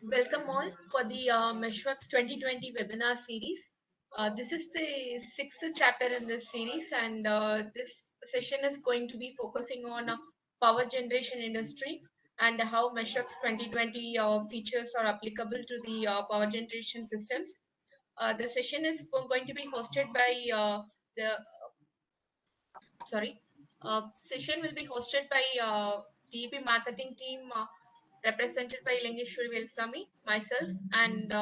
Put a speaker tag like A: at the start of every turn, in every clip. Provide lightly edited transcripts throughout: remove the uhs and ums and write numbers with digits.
A: Welcome all for the Meshworks 2020 webinar series. This is the sixth chapter in this series, and this session is going to be focusing on power generation industry and how Meshworks 2020 features are applicable to the power generation systems. The session is going to be hosted by the sorry. Session will be hosted by DEP marketing team represented by Lingeshwari Velusamy, myself, and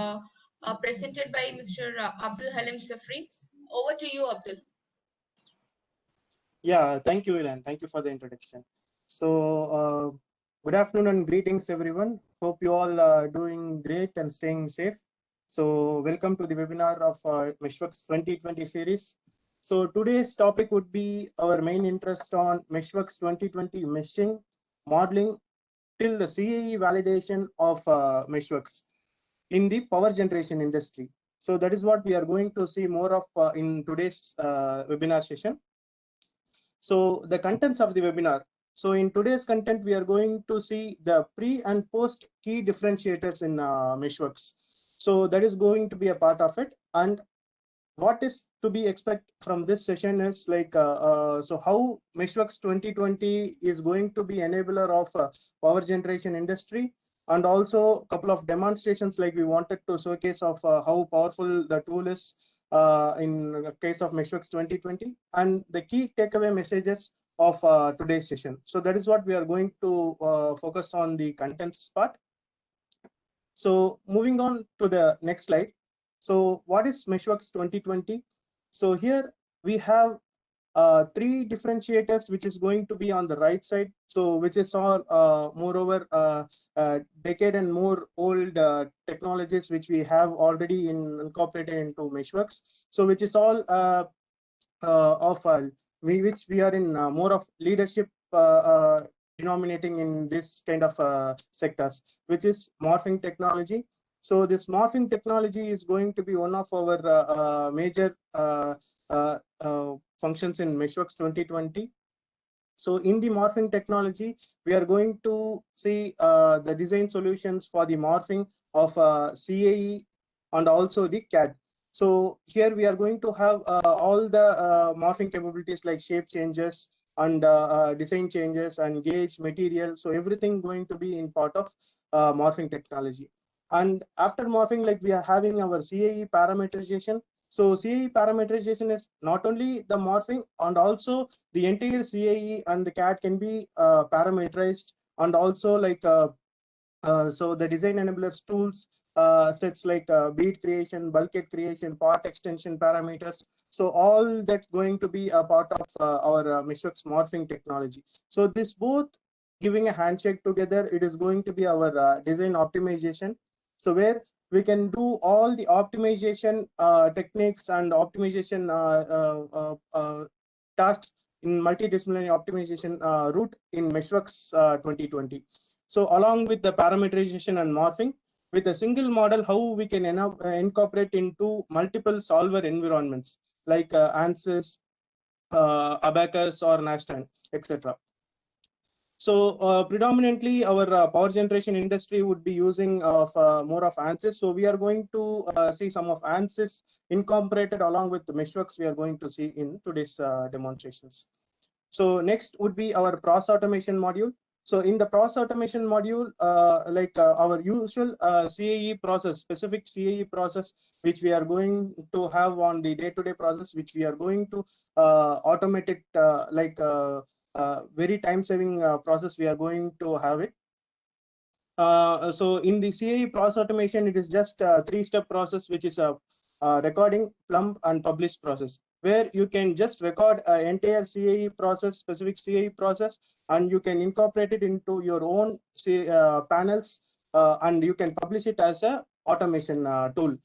A: presented by Mr. Abdul Halim Safri. Over to you, Abdul.
B: Yeah, thank you, Ilan. Thank you for the introduction. So, good afternoon and greetings, everyone. Hope you all are doing great and staying safe. So, welcome to the webinar of Meshworks 2020 series. So, today's topic would be our main interest on Meshworks 2020 meshing, modeling till the CAE validation of Meshworks in the power generation industry. So, that is what we are going to see more of in today's webinar session. So the contents of the webinar. So in today's content, we are going to see the pre and post key differentiators in Meshworks. So that is going to be a part of it. And what is to be expected from this session is like, so how Meshworks 2020 is going to be enabler of power generation industry, and also a couple of demonstrations like we wanted to showcase of how powerful the tool is in the case of Meshworks 2020, and the key takeaway messages of today's session. So that is what we are going to focus on the contents part. So moving on to the next slide. So what is Meshworks 2020? So here we have three differentiators which is going to be on the right side. So which is all moreover decade and more old technologies which we have already incorporated into Meshworks. So which is all of which we are in more of leadership denominating in this kind of sectors, which is morphing technology. So this morphing technology is going to be one of our major functions in Meshworks 2020. So in the morphing technology, we are going to see the design solutions for the morphing of CAE and also the CAD. So here we are going to have all the morphing capabilities like shape changes and design changes and gauge material. So everything going to be in part of morphing technology. And after morphing, like we are having our CAE parameterization. So CAE parameterization is not only the morphing, and also the entire CAE and the CAD can be parameterized, and also like so the design enablers tools sets like bead creation, bulkhead creation, part extension parameters. So all that's going to be a part of our Meshworks morphing technology. So this both giving a handshake together, it is going to be our design optimization. So where we can do all the optimization techniques and optimization tasks in multidisciplinary optimization route in Meshworks 2020. So along with the parameterization and morphing, with a single model, how we can incorporate into multiple solver environments like ANSYS, Abacus, or Nastran, etc. So predominantly our power generation industry would be using of more of ANSYS. So we are going to see some of ANSYS incorporated along with the Meshworks we are going to see in today's demonstrations. So next would be our process automation module. So in the process automation module, like our usual CAE process, specific CAE process, which we are going to have on the day-to-day process, which we are going to automate it like very time-saving process, we are going to have it. So in the CAE process automation, it is just a three-step process, which is a recording, plumb, and publish process, where you can just record an entire CAE process, specific CAE process, and you can incorporate it into your own panels, and you can publish it as a automation tool.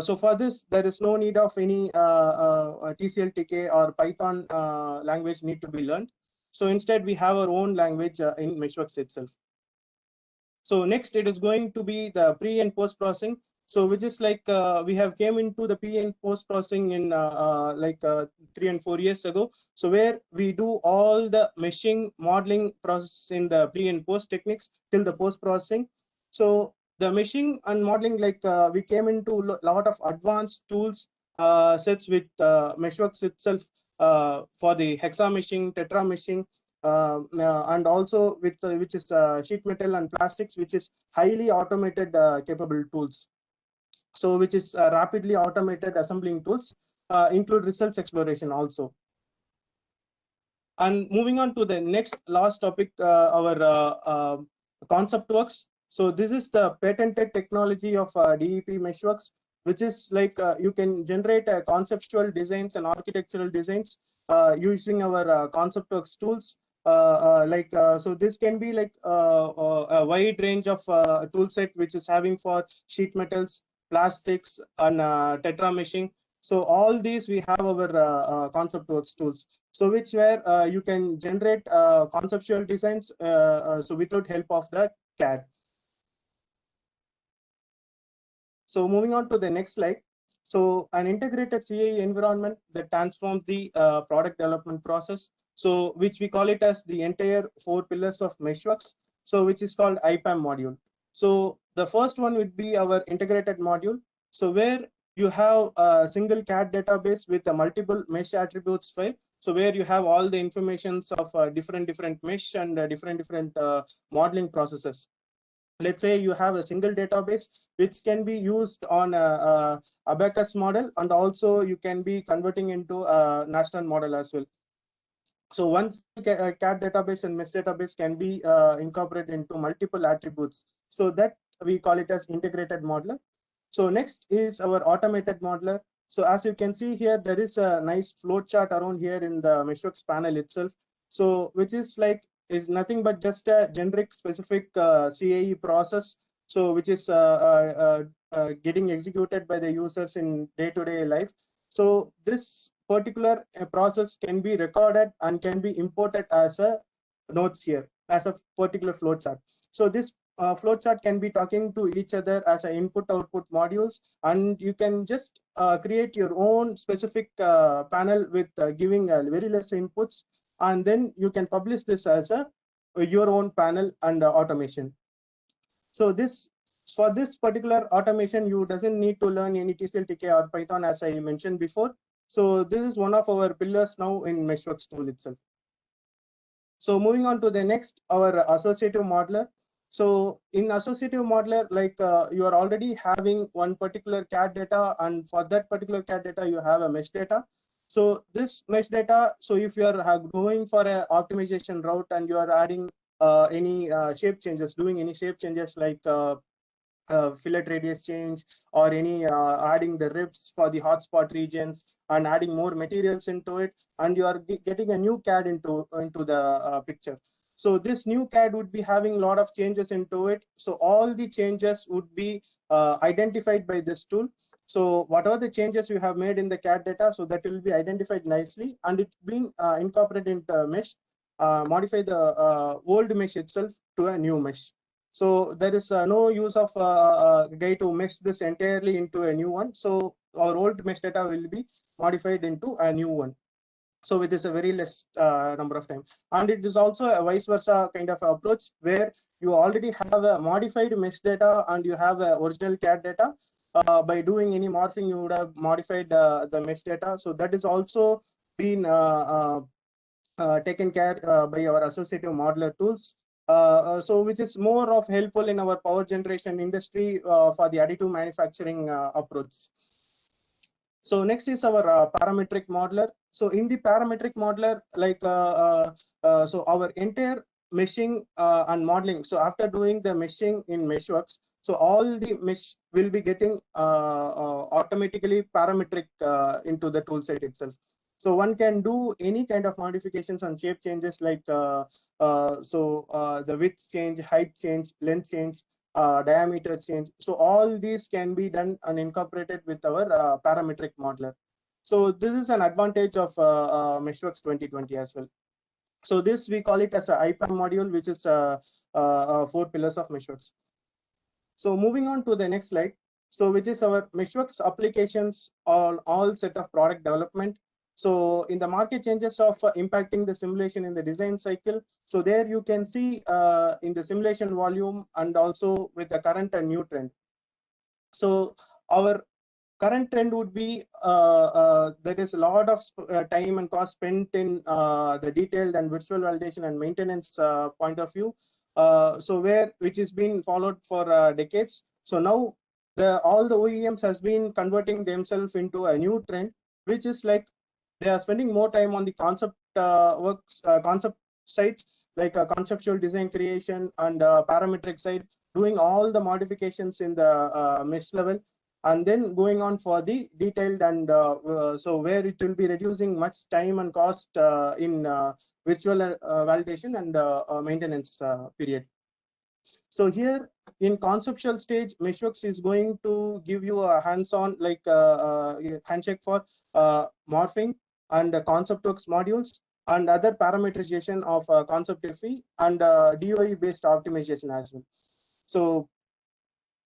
B: So for this, there is no need of any TCL/TK or Python language need to be learned. So instead, we have our own language in Meshworks itself. So next, it is going to be the pre and post processing. So which is like we have came into the pre and post processing in like 3 and 4 years ago. So where we do all the meshing modeling process in the pre and post techniques till the post processing. So the meshing and modeling, like we came into a lot of advanced tools sets with Meshworks itself for the hexa meshing, tetra meshing, and also with which is sheet metal and plastics, which is highly automated capable tools. So which is rapidly automated assembling tools, include results exploration also. And moving on to the next last topic, our ConceptWorks. So this is the patented technology of DEP Meshworks, which is like you can generate conceptual designs and architectural designs using our ConceptWorks tools. So this can be like a wide range of tool set which is having for sheet metals, plastics, and tetra meshing. So all these we have our ConceptWorks tools. So which where you can generate conceptual designs so without help of the CAD. So moving on to the next slide. So an integrated CAE environment that transforms the product development process. So which we call it as the entire 4 pillars of Meshworks. So which is called IPAM module. So the first one would be our integrated module. So where you have a single CAD database with a multiple mesh attributes file. So where you have all the informations of different mesh and different modeling processes. Let's say you have a single database which can be used on a Abacus model, and also you can be converting into a Nastran model as well. So once CAD database and mesh database can be incorporated into multiple attributes, so that we call it as integrated modeler. So next is our automated modeler. So as you can see here, there is a nice flow chart around here in the Meshworks panel itself. So which is like is nothing but just a generic specific CAE process. So which is getting executed by the users in day-to-day life. So this particular process can be recorded and can be imported as a notes here as a particular flow chart. So this flowchart can be talking to each other as an input-output modules, and you can just create your own specific panel with giving very less inputs, and then you can publish this as a your own panel and automation. So this for this particular automation, you doesn't need to learn any TCL, TK, or Python, as I mentioned before. So this is one of our pillars now in Meshworks tool itself. So moving on to the next, our associative modeler. So in associative modeler, like you are already having one particular CAD data, and for that particular CAD data, you have a mesh data. So this mesh data, so if you are going for a optimization route and you are adding any shape changes, doing any shape changes like fillet radius change, or any adding the ribs for the hotspot regions and adding more materials into it, and you are getting a new CAD into the picture. So this new CAD would be having a lot of changes into it. So all the changes would be identified by this tool. So whatever the changes you have made in the CAD data, so that will be identified nicely, and it's being incorporated into mesh, modify the old mesh itself to a new mesh. So there is no use of guy to mesh this entirely into a new one. So our old mesh data will be modified into a new one. So it is a very less number of time. And it is also a vice versa kind of approach where you already have a modified mesh data and you have a original CAD data. By doing any morphing, you would have modified the mesh data. So that is also been taken care by our associative modeler tools. So which is more of helpful in our power generation industry for the additive manufacturing approach. So next is our parametric modeler. So in the parametric modeler, like so our entire meshing and modeling. So after doing the meshing in Meshworks, so all the mesh will be getting automatically parametric into the tool set itself. So one can do any kind of modifications and shape changes like the width change, height change, length change, diameter change. So all these can be done and incorporated with our parametric modeler. So this is an advantage of Meshworks 2020 as well. So this we call it as a IPAM module, which is 4 pillars of Meshworks. So moving on to the next slide. So which is our Meshworks applications on all set of product development. So in the market changes of impacting the simulation in the design cycle, so there you can see in the simulation volume and also with the current and new trend. So our current trend would be there is a lot of time and cost spent in the detailed and virtual validation and maintenance point of view. So which is being followed for decades. So now all the OEMs has been converting themselves into a new trend, which is like they are spending more time on the concept concept sites, like conceptual design creation and parametric side, doing all the modifications in the mesh level, and then going on for the detailed and so where it will be reducing much time and cost in virtual validation and maintenance period. So here in conceptual stage, Meshworks is going to give you a hands-on like handshake for morphing and ConceptWorks modules and other parameterization of concept FE and DOE based optimization as well.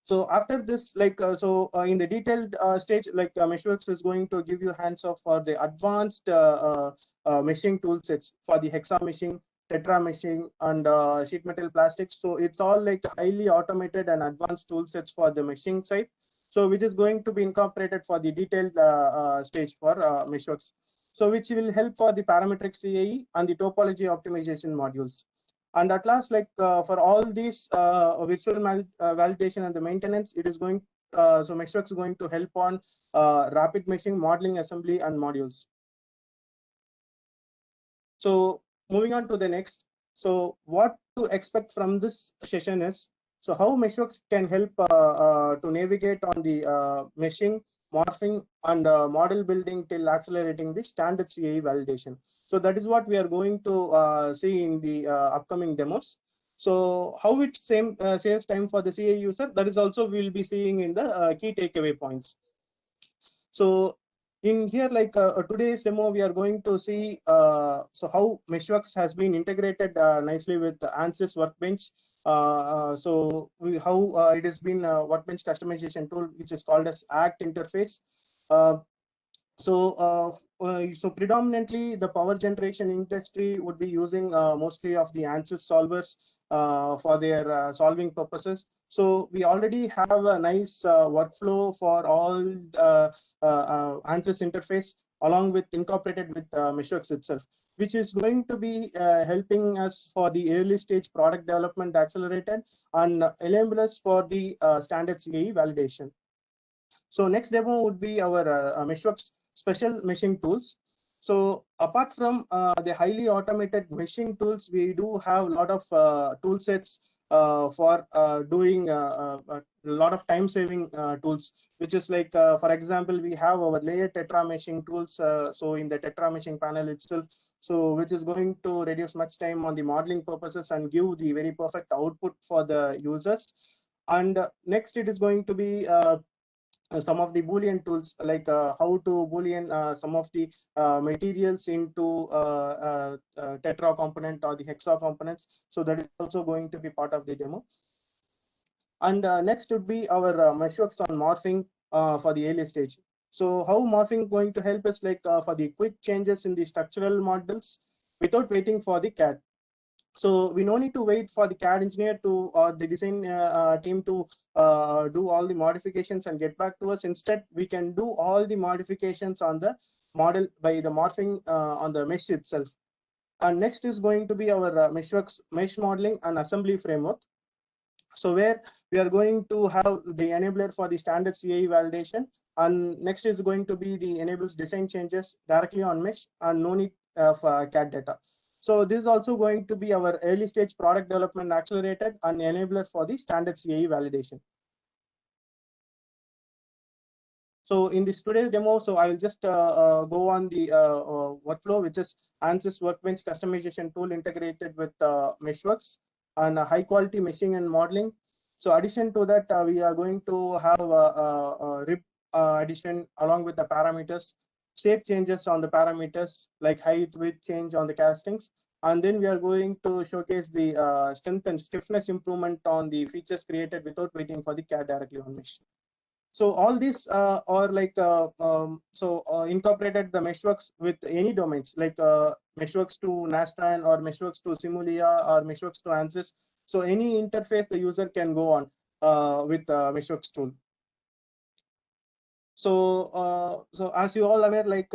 B: So after this, like in the detailed stage, like Meshworks is going to give you hands off for the advanced meshing tool sets for the hexa meshing, tetra meshing, and sheet metal plastics. So it's all like highly automated and advanced tool sets for the meshing side. So which is going to be incorporated for the detailed stage for Meshworks. So which will help for the parametric CAE and the topology optimization modules. And at last, like for all these virtual validation and the maintenance, it is going, so Meshworks is going to help on rapid meshing, modeling, assembly, and modules. So moving on to the next. So what to expect from this session is, so how Meshworks can help to navigate on the meshing, morphing, and model building till accelerating the standard CAE validation. So that is what we are going to see in the upcoming demos. So how it saves time for the CAE user, that is also we'll be seeing in the key takeaway points. So in here, like today's demo, we are going to see so how Meshworks has been integrated nicely with the Ansys Workbench. How it has been a Workbench customization tool, which is called as ACT interface. So predominantly the power generation industry would be using mostly of the Ansys solvers for their solving purposes. So we already have a nice workflow for all Ansys interface along with incorporated with Meshworks itself, which is going to be helping us for the early stage product development accelerated and enable us for the standard CAE validation. So next demo would be our Meshworks special meshing tools. So apart from the highly automated meshing tools, we do have a lot of tool sets for doing a lot of time saving tools, which is like, for example, we have our layer tetra meshing tools. So in the tetra meshing panel itself, so which is going to reduce much time on the modeling purposes and give the very perfect output for the users. And next, it is going to be some of the Boolean tools, like how to Boolean some of the materials into tetra component or the hexa components. So that is also going to be part of the demo. And next would be our Meshworks on morphing for the early stage. So how morphing going to help us, like for the quick changes in the structural models without waiting for the CAD. So we no need to wait for the CAD engineer to or the design team to do all the modifications and get back to us. Instead, we can do all the modifications on the model by the morphing on the mesh itself. And next is going to be our Meshworks mesh modeling and assembly framework. So where we are going to have the enabler for the standard CAE validation. And next is going to be the enables design changes directly on mesh and no need of CAD data. So this is also going to be our early stage product development accelerated and enabler for the standard CAE validation. So in this today's demo, so I will just go on the workflow, which is Ansys Workbench customization tool integrated with Meshworks and high quality meshing and modeling. So addition to that, we are going to have a RIB addition along with the parameters, shape changes on the parameters like height, width change on the castings. And then we are going to showcase the strength and stiffness improvement on the features created without waiting for the CAD directly on mesh. So all these are like incorporated the Meshworks with any domains like Meshworks to Nastran or Meshworks to Simulia or Meshworks to Ansys. So any interface the user can go on with Meshworks tool. So as you all aware, like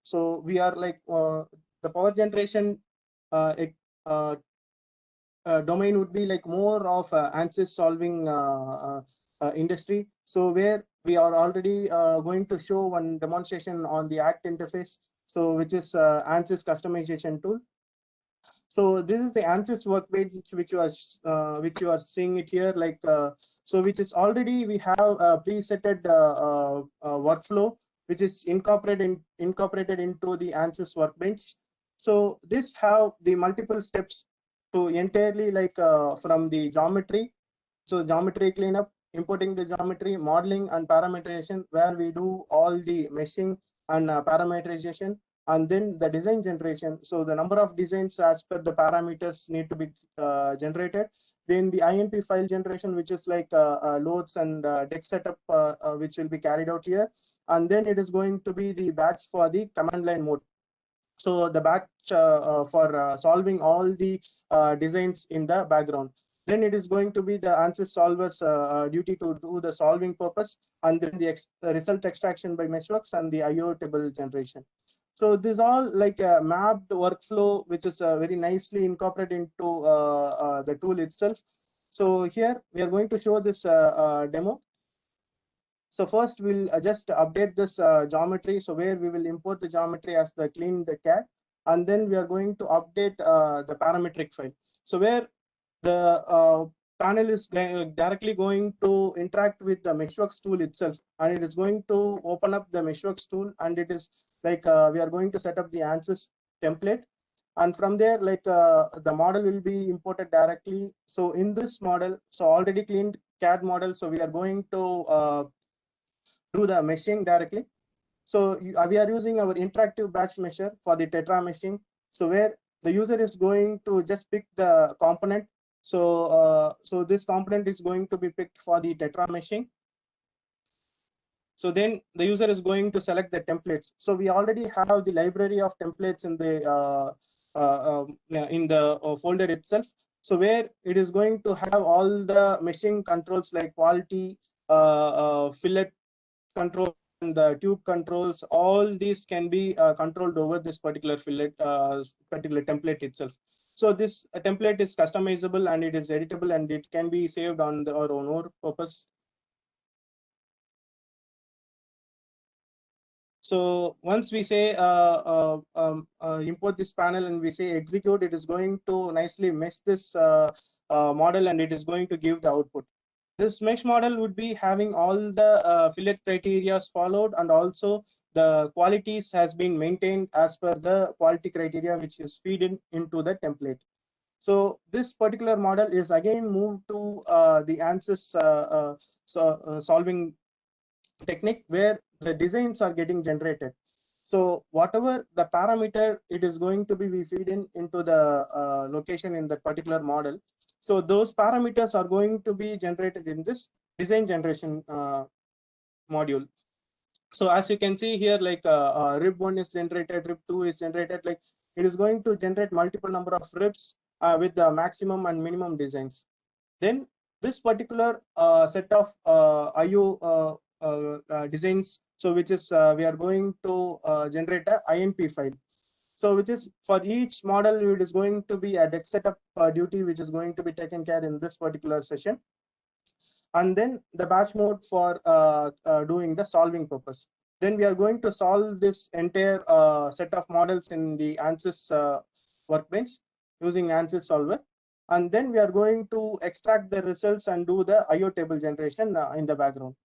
B: so we are like the power generation uh, domain would be like more of ANSYS solving industry. So where we are already going to show one demonstration on the ACT interface, so which is ANSYS customization tool. So this is the ANSYS workbench which you are seeing it here, like so which is already we have a presetted workflow which is incorporated into the ANSYS workbench. So this have the multiple steps to entirely like from the geometry. So geometry cleanup, importing the geometry, modeling and parameterization, where we do all the meshing and parameterization, and then the design generation. So the number of designs as per the parameters need to be generated. Then the INP file generation, which is like loads and deck setup, which will be carried out here. And then it is going to be the batch for the command line mode. So the batch for solving all the designs in the background. Then it is going to be the ANSYS solver's duty to do the solving purpose, and then the result extraction by Meshworks and the IO table generation. So this all like a mapped workflow, which is very nicely incorporated into the tool itself. So here we are going to show this demo. So first we'll just update this geometry. So where we will import the geometry as the cleaned CAD, and then we are going to update the parametric file. So where the panel is directly going to interact with the Meshworks tool itself, and it is going to open up the Meshworks tool, and it is like we are going to set up the ANSYS template. And from there, like the model will be imported directly. So in this model, so already cleaned CAD model, so we are going to do the meshing directly. So we are using our interactive batch mesher for the tetra meshing. So where the user is going to just pick the component. So this component is going to be picked for the tetra meshing. So then the user is going to select the templates. So we already have the library of templates in the folder itself. So where it is going to have all the meshing controls like quality, fillet control, and the tube controls. All these can be controlled over this particular fillet, particular template itself. So this template is customizable and it is editable, and it can be saved on our own purpose. So once we say import this panel and we say execute, it is going to nicely mesh this model, and it is going to give the output. This mesh model would be having all the fillet criteria followed, and also the qualities has been maintained as per the quality criteria which is feed into the template. So this particular model is again moved to the ANSYS solving technique, where the designs are getting generated. So whatever the parameter it is going to be, we feed into the location in that particular model. So those parameters are going to be generated in this design generation module. So as you can see here, like rib1 is generated, rib2 is generated, like it is going to generate multiple number of ribs with the maximum and minimum designs. Then this particular set of IO designs, so which is we are going to generate a INP file. So which is for each model, it is going to be a deck setup duty, which is going to be taken care in this particular session. And then the batch mode for doing the solving purpose. Then we are going to solve this entire set of models in the ANSYS workbench using ANSYS solver. And then we are going to extract the results and do the IO table generation in the background.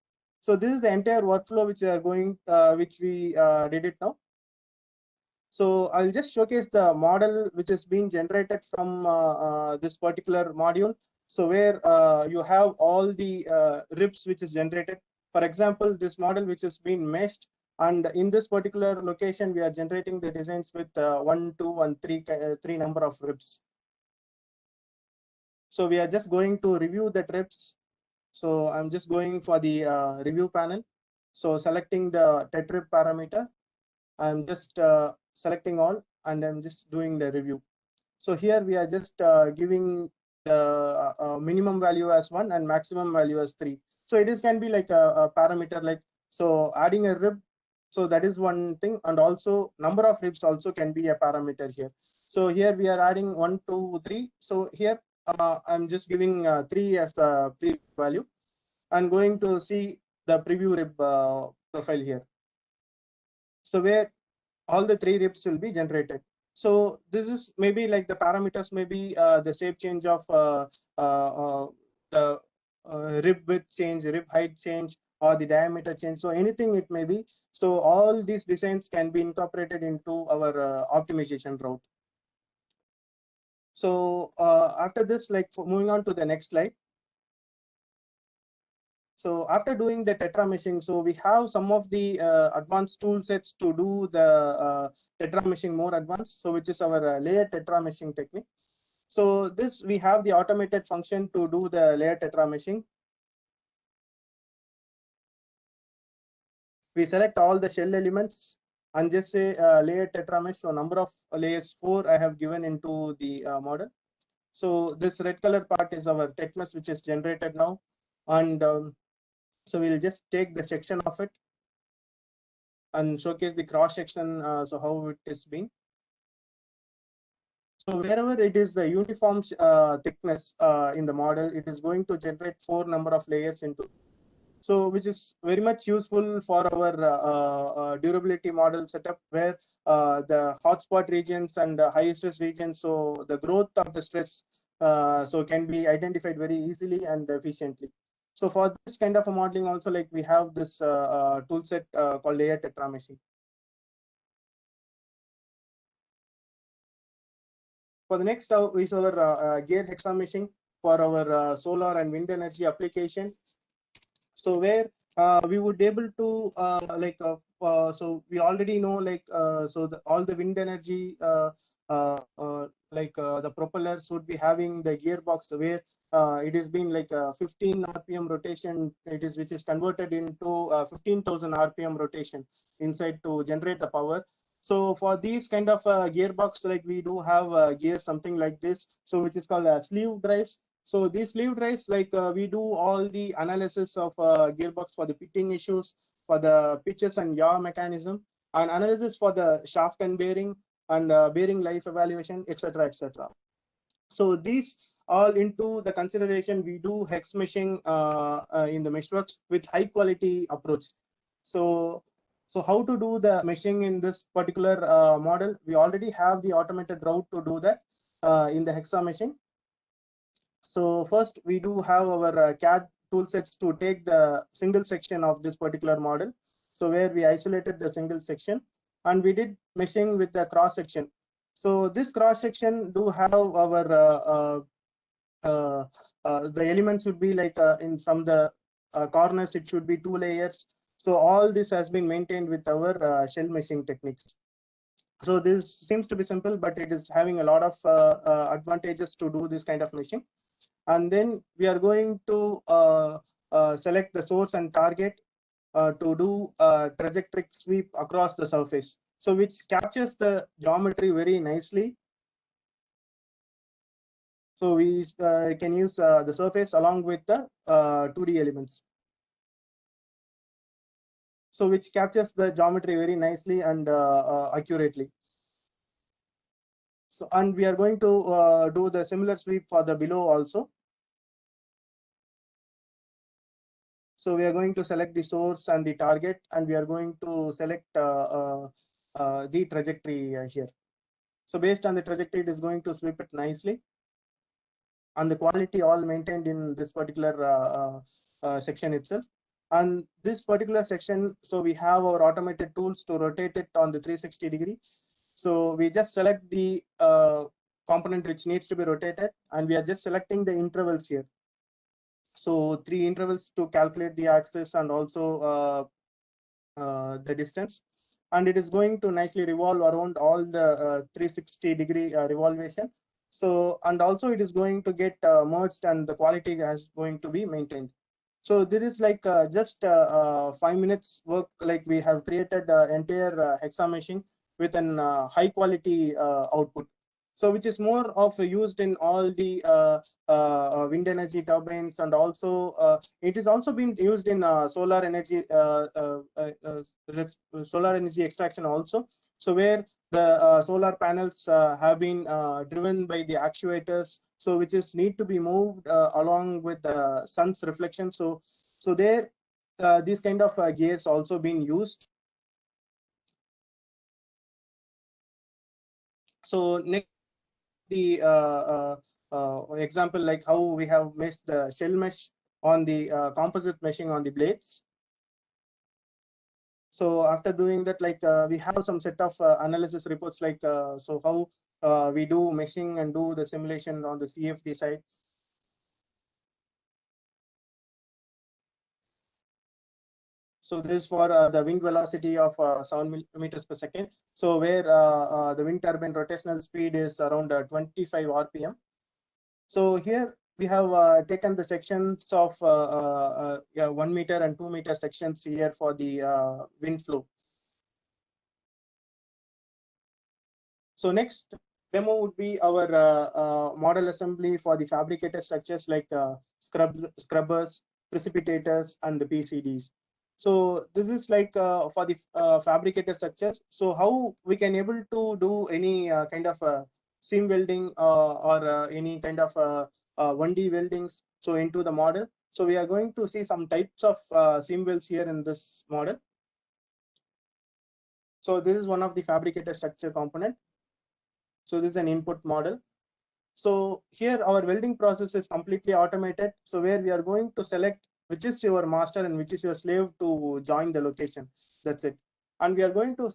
B: So this is the entire workflow which we are going, which we did it now. So I'll just showcase the model which is being generated from this particular module. So where you have all the ribs which is generated. For example, this model which has been meshed, and in this particular location, we are generating the designs with 1, 2, and 3 number of ribs. So we are just going to review the ribs. So I'm just going for the review panel. So selecting the tetrib parameter, I'm just selecting all and I'm just doing the review. So here we are just giving the minimum value as 1 and maximum value as 3. So it is can be like a parameter like, so adding a rib. So that is one thing, and also number of ribs also can be a parameter here. So here we are adding 1, 2, 3. So here I'm just giving 3 as the preview value. I'm going to see the preview rib profile here. So where all the 3 ribs will be generated. So this is maybe like the parameters may be the shape change of the rib width change, rib height change, or the diameter change. So anything it may be. So all these designs can be incorporated into our optimization route. So after this, like moving on to the next slide. So after doing the tetra meshing, so we have some of the advanced tool sets to do the tetra meshing more advanced. So which is our layer tetra meshing technique. So this we have the automated function to do the layer tetra meshing. We select all the shell elements and just say layer tetra mesh. So number of layers 4 I have given into the model. So this red color part is our tech mesh which is generated now, and so we'll just take the section of it and showcase the cross section, so how it is being. So wherever it is the uniform thickness in the model, it is going to generate 4 number of layers into. So which is very much useful for our durability model setup, where the hotspot regions and high stress regions, so the growth of the stress so can be identified very easily and efficiently. So for this kind of a modeling also, like we have this tool set called layer tetra meshing. For the next is our gear hexa meshing for our solar and wind energy application. So where we would able to so we already know like so all the wind energy the propellers would be having the gearbox where it is being like 15 rpm rotation, it is which is converted into 15,000 rpm rotation inside to generate the power. So for these kind of gearbox, like we do have gear something like this, so which is called sleeve drives. So these sleeve drives, like we do all the analysis of gearbox for the pitting issues, for the pitches and yaw mechanism, and analysis for the shaft and bearing, and bearing life evaluation, etc., etc. So these all into the consideration, we do hex meshing in the Meshworks with high quality approach. So how to do the meshing in this particular model? We already have the automated route to do that in the hexa meshing. So first we do have our CAD tool sets to take the single section of this particular model. So where we isolated the single section and we did meshing with the cross section. So this cross section do have our the elements would be like in from the corners, it should be 2 layers. So all this has been maintained with our shell meshing techniques. So this seems to be simple, but it is having a lot of advantages to do this kind of meshing. And then we are going to select the source and target to do a trajectory sweep across the surface, so which captures the geometry very nicely. So we can use the surface along with the 2D elements, so which captures the geometry very nicely and accurately. So, and we are going to do the similar sweep for the below also. So we are going to select the source and the target, and we are going to select the trajectory here. So based on the trajectory, it is going to sweep it nicely, and the quality all maintained in this particular section itself. And this particular section, so we have our automated tools to rotate it on the 360 degree. So we just select the component which needs to be rotated, and we are just selecting the intervals here. So 3 intervals to calculate the axis and also the distance, and it is going to nicely revolve around all the 360 degree revolvation. So, and also it is going to get merged, and the quality is going to be maintained. So this is like just 5 minutes work. Like we have created entire hexa meshing with an high quality output. So which is more of used in all the wind energy turbines, and also it is also been used in solar energy extraction also. So where the solar panels have been driven by the actuators, so which is need to be moved along with the sun's reflection. So there these kind of gears also been used. So next, the example, like how we have meshed the shell mesh on the composite meshing on the blades. So after doing that, like we have some set of analysis reports, like so how we do meshing and do the simulation on the CFD side. So this is for the wind velocity of 7 meters per second. So where the wind turbine rotational speed is around 25 RPM. So here we have taken the sections of 1 meter and 2 meter sections here for the wind flow. So next demo would be our model assembly for the fabricated structures, like scrubbers, precipitators, and the PCDs. So this is like for the fabricated structures. So how we can able to do any kind of seam welding or any kind of 1D weldings so into the model. So we are going to see some types of seam welds here in this model. So this is one of the fabricated structure component. So this is an input model. So here our welding process is completely automated. So where we are going to select which is your master and which is your slave to join the location. That's it. And we are going to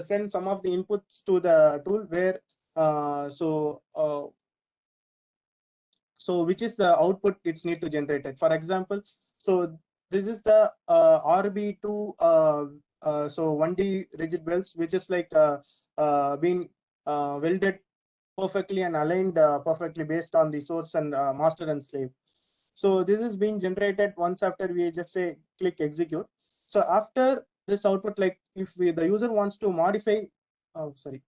B: send some of the inputs to the tool where so which is the output it's need to generate it. For example, so this is the RB2 so 1D rigid welds, which is like being welded perfectly and aligned perfectly based on the source and master and slave. So this is being generated once after we just say click execute. So after this output, like if the user wants to modify, oh sorry,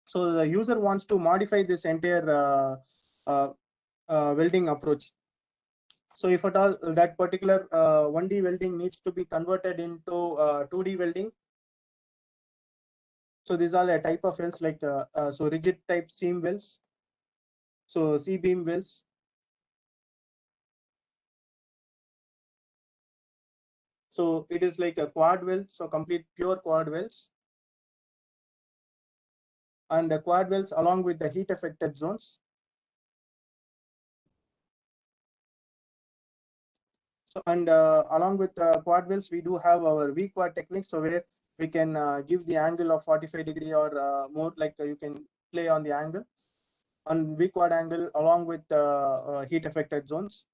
B: so the user wants to modify this entire welding approach. So if at all that particular 1D welding needs to be converted into 2D welding. So these are a type of welds, like so rigid type seam welds, so C-beam welds. So it is like a quad weld, so complete pure quad welds. And the quad welds along with the heat affected zones. So, and along with quad welds, we do have our V quad technique. So where we can give the angle of 45 degree or more, like you can play on the angle on V quad angle along with heat affected zones.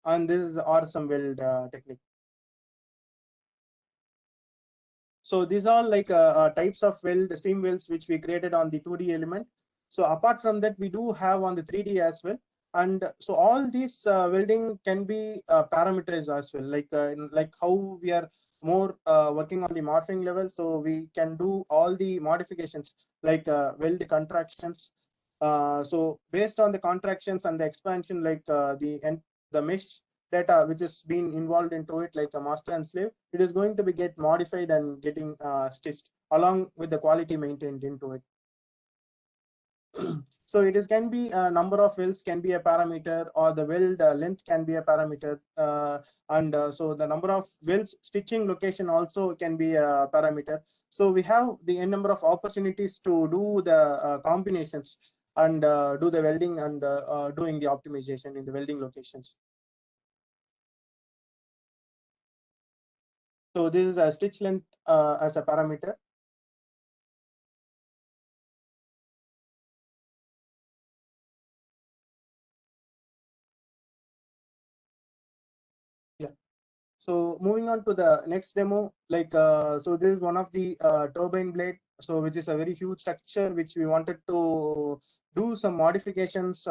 B: And this is awesome weld technique. So these are like types of weld, seam welds, which we created on the 2D element. So apart from that, we do have on the 3D as well. And so all these welding can be parameterized as well, like how we are more working on the morphing level. So we can do all the modifications like weld contractions. So based on the contractions and the expansion, like the mesh data which is being involved into it, like a master and slave, it is going to be get modified and getting stitched along with the quality maintained into it. So it is can be a number of welds can be a parameter, or the weld length can be a parameter, and so the number of welds stitching location also can be a parameter. So we have the n number of opportunities to do the combinations and do the welding and doing the optimization in the welding locations. So this is a stitch length as a parameter. Yeah. So moving on to the next demo, like so this is one of the turbine blade, so which is a very huge structure which we wanted to do some modifications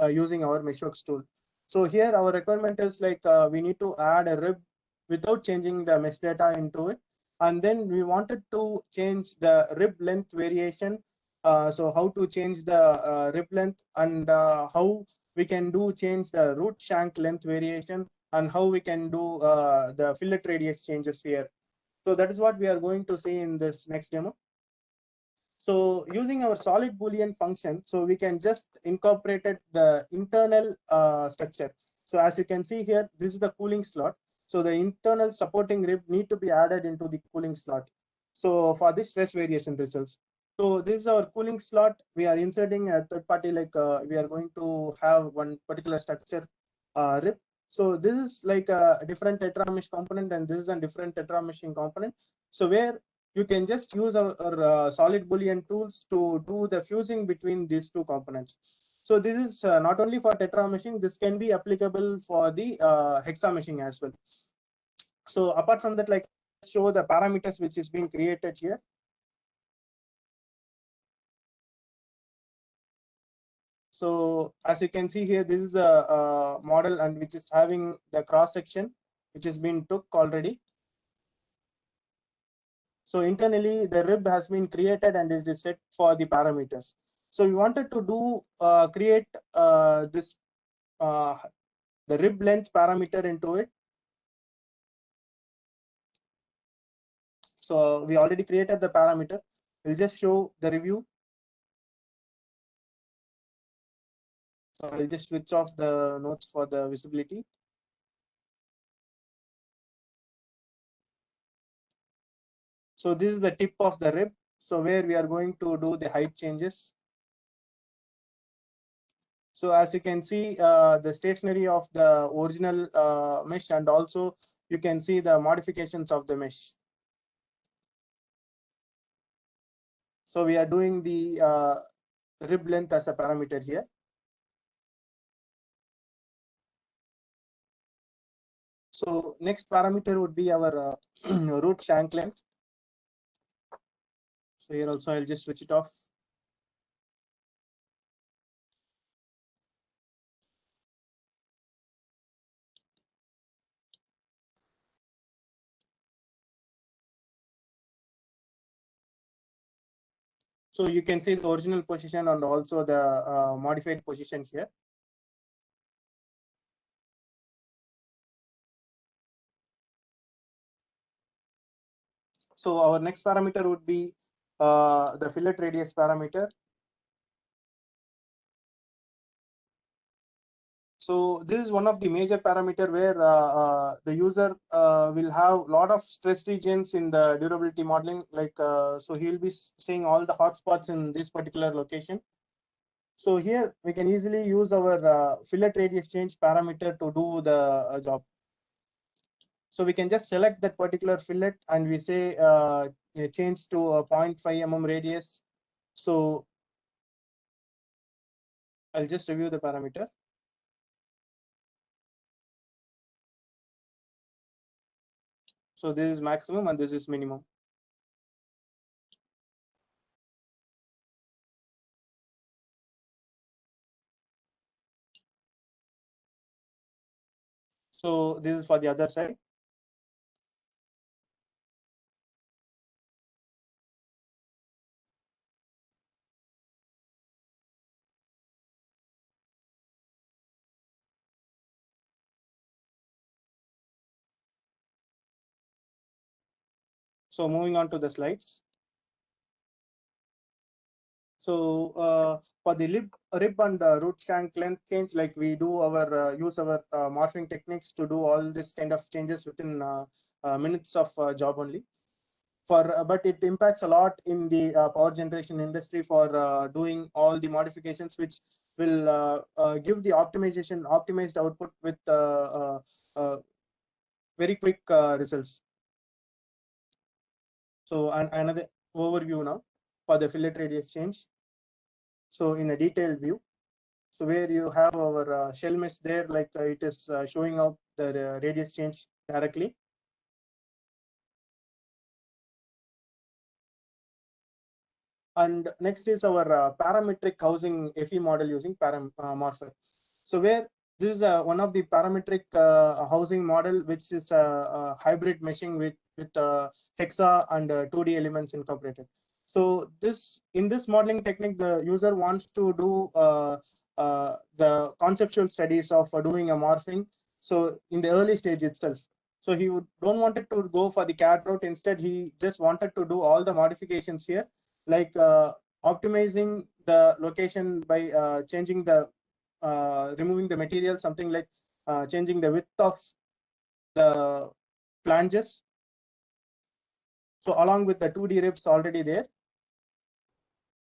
B: using our Meshworks tool. So here our requirement is like we need to add a rib without changing the mesh data into it. And then we wanted to change the rib length variation. So how to change the rib length, and how we can do change the root shank length variation, and how we can do the fillet radius changes here. So that is what we are going to see in this next demo. So using our solid Boolean function, so we can just incorporate the internal structure. So as you can see here, this is the cooling slot. So the internal supporting rib need to be added into the cooling slot. So for this stress variation results. So this is our cooling slot. We are inserting a third party, like we are going to have one particular structure rib. So this is like a different tetra mesh component, and this is a different tetra meshing component. So where you can just use our solid Boolean tools to do the fusing between these two components. So this is not only for tetra meshing, this can be applicable for the hexa meshing as well. So apart from that, like show the parameters which is being created here. So as you can see here, this is the model, and which is having the cross section which has been took already. So internally, the rib has been created and it is set for the parameters. So we wanted to do create this the rib length parameter into it. So we already created the parameter. We'll just show the review. So I'll just switch off the notes for the visibility. So this is the tip of the rib. So where we are going to do the height changes. So as you can see, the stationary of the original mesh, and also you can see the modifications of the mesh. So we are doing the rib length as a parameter here. So next parameter would be our root shank length. So here also I'll just switch it off. So you can see the original position and also the modified position here. So our next parameter would be the fillet radius parameter. So this is one of the major parameter where the user will have a lot of stress regions in the durability modeling. Like so, he will be seeing all the hotspots in this particular location. So here we can easily use our fillet radius change parameter to do the job. So we can just select that particular fillet and we say change to a 0.5 mm radius. So I'll just review the parameter. So this is maximum and this is minimum. So this is for the other side. So moving on to the slides. So for the rib and root shank length change, like we do our use our morphing techniques to do all this kind of changes within minutes of job only. For but it impacts a lot in the power generation industry for doing all the modifications, which will give the optimized output with very quick results. So another overview now for the fillet radius change. So in a detailed view, so where you have our shell mesh there, like it is showing out the radius change directly. And next is our parametric housing FE model using morpher. So where this is one of the parametric housing model, which is a hybrid meshing with hexa and 2D elements incorporated. So in this modeling technique, the user wants to do the conceptual studies of doing a morphing. So in the early stage itself, so he don't wanted to go for the CAD route. Instead, he just wanted to do all the modifications here, like optimizing the location by changing the removing the material, something like changing the width of the flanges. So along with the 2D ribs already there,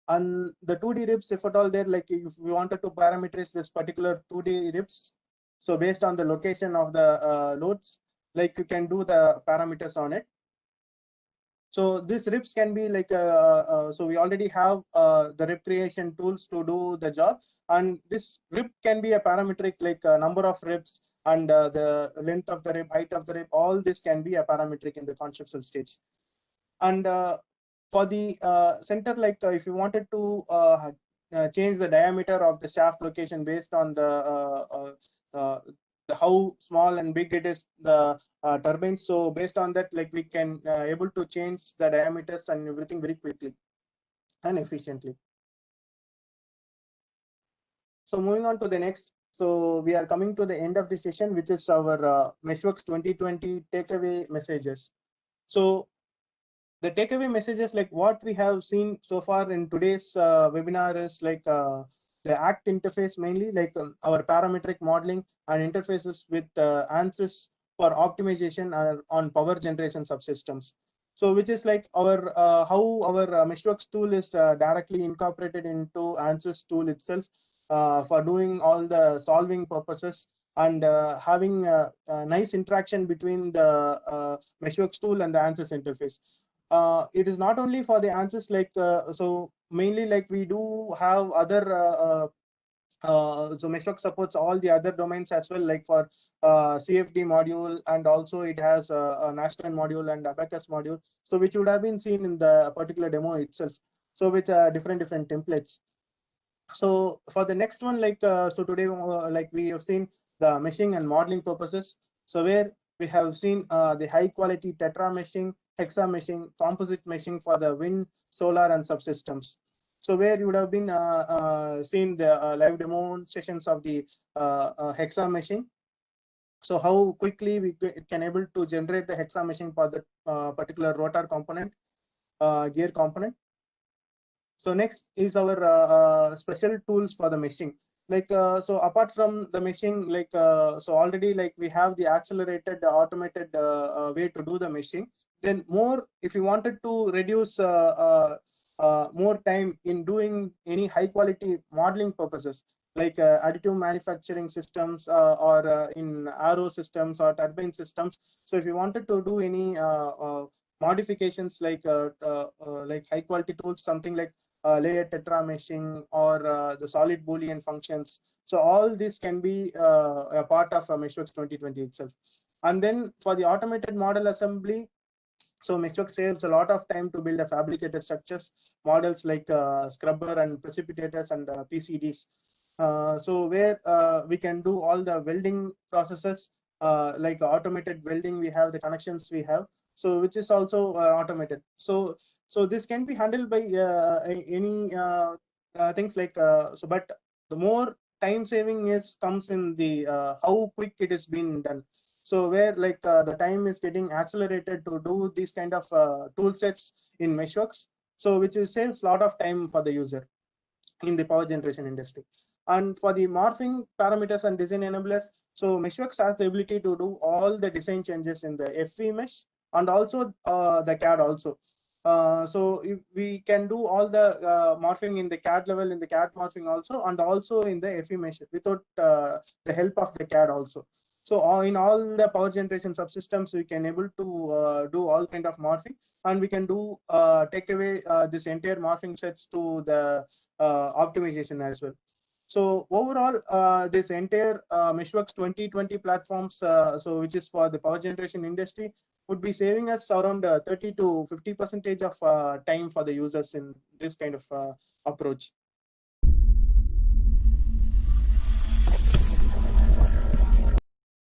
B: and the 2D ribs, if at all there, like if we wanted to parameterize this particular 2D ribs, so based on the location of the loads, like you can do the parameters on it. So these ribs can be like, so we already have the rib creation tools to do the job. And this rib can be a parametric, like number of ribs and the length of the rib, height of the rib, all this can be a parametric in the conceptual stage. And for the center, like if you wanted to change the diameter of the shaft location based on the how small and big it is, the turbines. So based on that, like we can able to change the diameters and everything very quickly and efficiently. So moving on to the next. So we are coming to the end of the session, which is our Meshworks 2020 takeaway messages. So the takeaway messages, like what we have seen so far in today's webinar, is like the ACT interface mainly, like our parametric modeling and interfaces with ANSYS for optimization on power generation subsystems. So which is like our how our Meshworks tool is directly incorporated into ANSYS tool itself for doing all the solving purposes and having a nice interaction between the Meshworks tool and the ANSYS interface. It is not only for the answers, like so mainly like we do have other so Meshworks supports all the other domains as well, like for CFD module, and also it has a Nastran module and Abacus module, so which would have been seen in the particular demo itself, so with different templates. So for the next one, like so today like we have seen the meshing and modeling purposes, so where we have seen the high quality tetra meshing, hexa meshing, composite meshing for the wind, solar and subsystems. So where you would have been seen the live demo sessions of the hexa meshing. So how quickly we can able to generate the hexa meshing for the particular rotor component, gear component. So next is our special tools for the meshing. Like so apart from the meshing, like so already like we have the accelerated automated way to do the meshing. Then more, if you wanted to reduce more time in doing any high quality modeling purposes, like additive manufacturing systems or in arrow systems or turbine systems. So if you wanted to do any modifications, like high quality tools, something like layer tetra meshing or the solid Boolean functions. So all this can be a part of Meshworks 2020 itself. And then for the automated model assembly, so Meshworks saves a lot of time to build a fabricated structures, models like scrubber and precipitators and PCDs. So where we can do all the welding processes, like automated welding, we have the connections we have, so which is also automated. So this can be handled by any things like so, but the more time saving is comes in the how quick it is being done. So where like the time is getting accelerated to do these kind of tool sets in Meshworks, so which will saves a lot of time for the user in the power generation industry. And for the morphing parameters and design enablers, so Meshworks has the ability to do all the design changes in the FE mesh and also the CAD also. So if we can do all the morphing in the CAD level, in the CAD morphing also, and also in the FE mesh without the help of the CAD also. So in all the power generation subsystems, we can able to do all kind of morphing, and we can do take away this entire morphing sets to the optimization as well. So overall, this entire Meshworks 2020 platforms, so which is for the power generation industry, would be saving us around 30 to 50% of time for the users in this kind of approach.